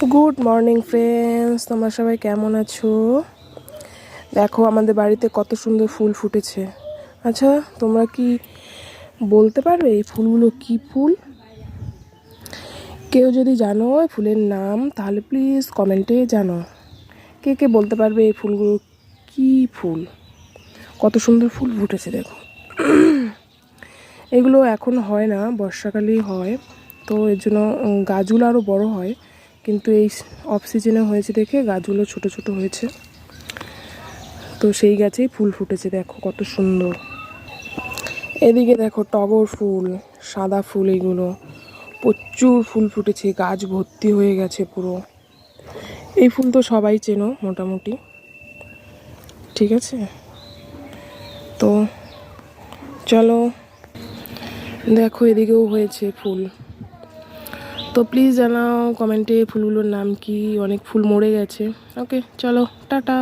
Good morning friends, তোমরা সবাই কেমন আছো? দেখো আমাদের বাড়িতে কত সুন্দর ফুল ফুটেছে। আচ্ছা, তোমরা কি বলতে পারবে এই ফুলগুলো কি ফুল? কেউ যদি জানো এই ফুলের নাম তাহলে প্লিজ কমেন্টে জানো। কে কে বলতে পারবে এই ফুলগুলো কি ফুল? কত সুন্দর ফুল ফুটেছে দেখো। এগুলো এখন হয় না, বর্ষাকালেই হয়, তো এর জন্য গাছগুলো আরও বড় হয়, কিন্তু এই অফ সিজনে হয়েছে দেখে গাছগুলো ছোট ছোট হয়েছে। তো সেই গাছেই ফুল ফুটেছে, দেখো কত সুন্দর। এদিকে দেখো টগর ফুল, সাদা ফুল, এগুলো প্রচুর ফুল ফুটেছে, গাছ ভর্তি হয়ে গেছে পুরো। এই ফুল তো সবাই চেনো মোটামুটি, ঠিক আছে? তো চলো, দেখো এদিকেও হয়েছে ফুল। তো প্লিজ জানাও কমেন্টে ফুলগুলোর নাম কি। অনেক ফুল মরে গেছে। ওকে, চলো টাটা।